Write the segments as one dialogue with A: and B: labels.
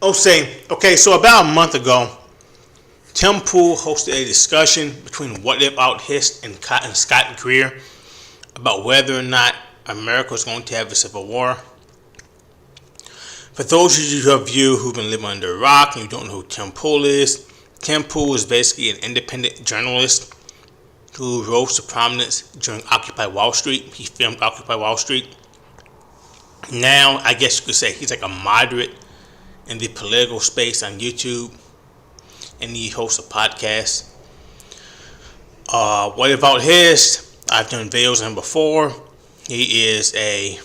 A: Okay, so about a month ago, Tim Pool hosted a discussion between Whatifalthist and Scott Greer about whether or not America was going to have a civil war. For those of you who've been living under a rock and you don't know who Tim Pool is basically an independent journalist who rose to prominence during Occupy Wall Street. He filmed Occupy Wall Street. Now, I guess you could say he's like a moderate in the political space on YouTube, and he hosts a podcast. What about his? I've done videos on him before. He is a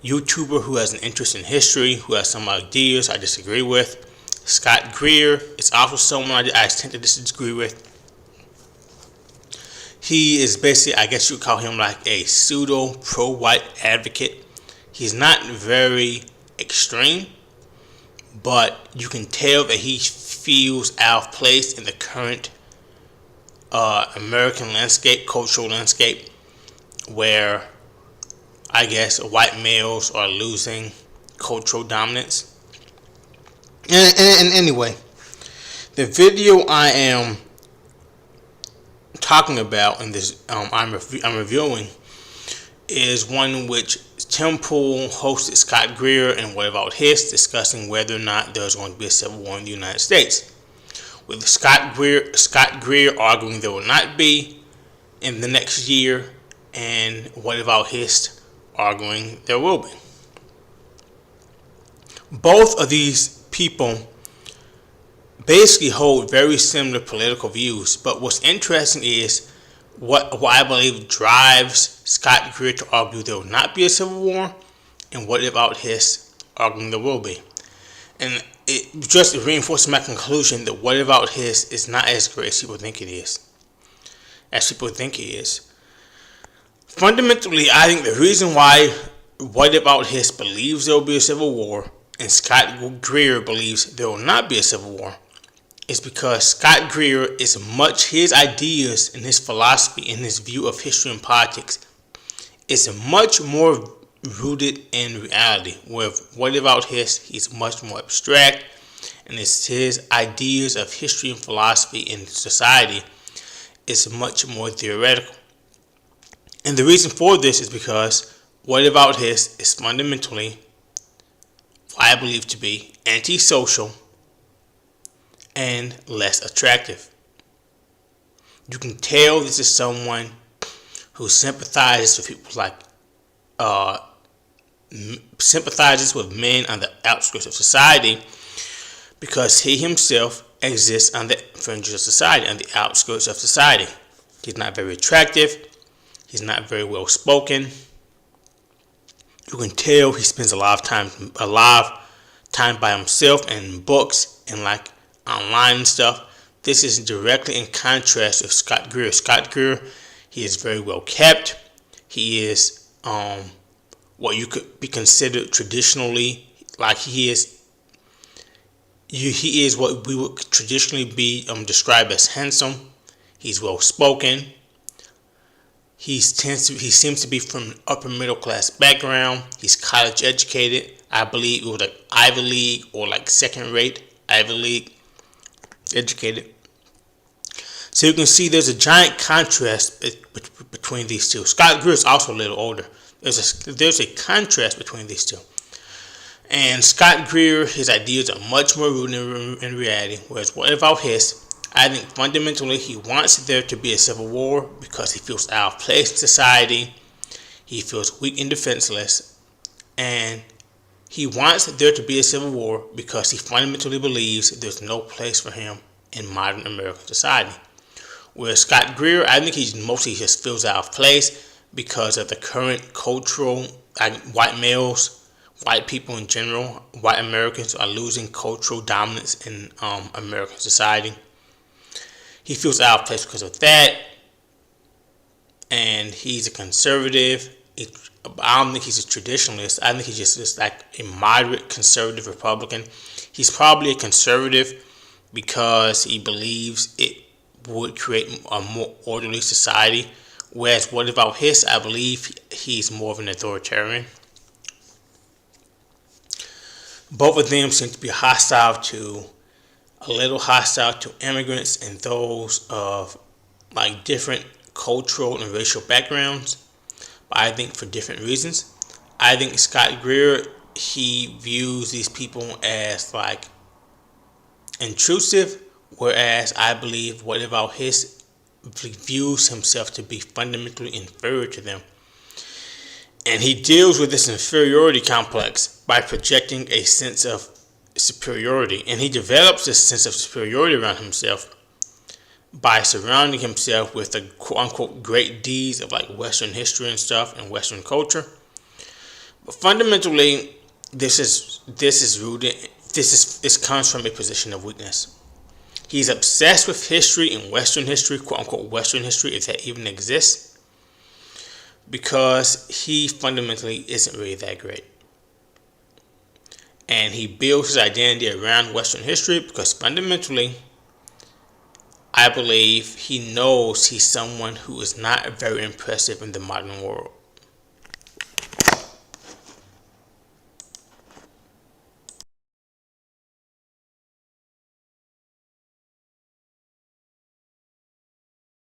A: YouTuber who has an interest in history, who has some ideas I disagree with. Scott Greer is also someone I tend to disagree with. He is basically, I guess you would call him like a pseudo pro-white advocate. He's not very extreme, but you can tell that he feels out of place in the current American landscape, cultural landscape, where I guess white males are losing cultural dominance. And anyway, the video I am talking about in this I'm reviewing is one in which Tim Pool hosted Scott Greer and Whatifalthist discussing whether or not there's going to be a civil war in the United States. With Scott Greer arguing there will not be in the next year, and Whatifalthist arguing there will be. Both of these people basically hold very similar political views, but what's interesting is what I believe drives Scott Greer to argue there will not be a civil war, and Whatifalthist arguing there will be. And it just reinforces my conclusion that Whatifalthist is not as great as people think it is. Fundamentally, I think the reason why Whatifalthist believes there will be a civil war and Scott Greer believes there will not be a civil war is because Scott Greer is his ideas and his philosophy and his view of history and politics is much more rooted in reality. With Whatifalthist, he's much more abstract, and it's his ideas of history and philosophy in society is much more theoretical. And the reason for this is because Whatifalthist is fundamentally what I believe to be antisocial and less attractive. You can tell this is someone who sympathizes with people like sympathizes with men on the outskirts of society because he himself exists on the fringes of society, on the outskirts of society. He's not very attractive. He's not very well spoken. You can tell he spends a lot of time by himself and books and like online and stuff. This is directly in contrast with Scott Greer. Scott Greer, he is very well kept. He is what you could be considered traditionally, like he is what we would traditionally be described as handsome. He's well spoken. He seems to be from an upper middle class background. He's college educated. I believe it was like Ivy League or like second rate Ivy League educated. So you can see there's a giant contrast between these two. Scott Greer is also a little older. There's a contrast between these two. And Scott Greer, his ideas are much more rooted in reality, whereas Whatifalthist, I think fundamentally he wants there to be a civil war because he feels out of place in society. He feels weak and defenseless. And he wants there to be a civil war because he fundamentally believes there's no place for him in modern American society. Whereas Scott Greer, I think he mostly just feels out of place because of the current cultural, white males, white people in general, white Americans are losing cultural dominance in American society. He feels out of place because of that, and he's a conservative. I don't think he's a traditionalist. I think he's just like a moderate conservative Republican. He's probably a conservative because he believes it would create a more orderly society. Whereas Whatifalthist, I believe he's more of an authoritarian. Both of them seem to be a little hostile to immigrants and those of like different cultural and racial backgrounds. But I think for different reasons. I think Scott Greer, he views these people as like intrusive, whereas I believe Whatifalthist views himself to be fundamentally inferior to them. And he deals with this inferiority complex by projecting a sense of superiority. And he develops this sense of superiority around himself by surrounding himself with the quote unquote great deeds of like Western history and stuff and Western culture. But fundamentally, this comes from a position of weakness. He's obsessed with history and Western history, quote unquote Western history, if that even exists, because he fundamentally isn't really that great. And he builds his identity around Western history because fundamentally, I believe he knows he's someone who is not very impressive in the modern world.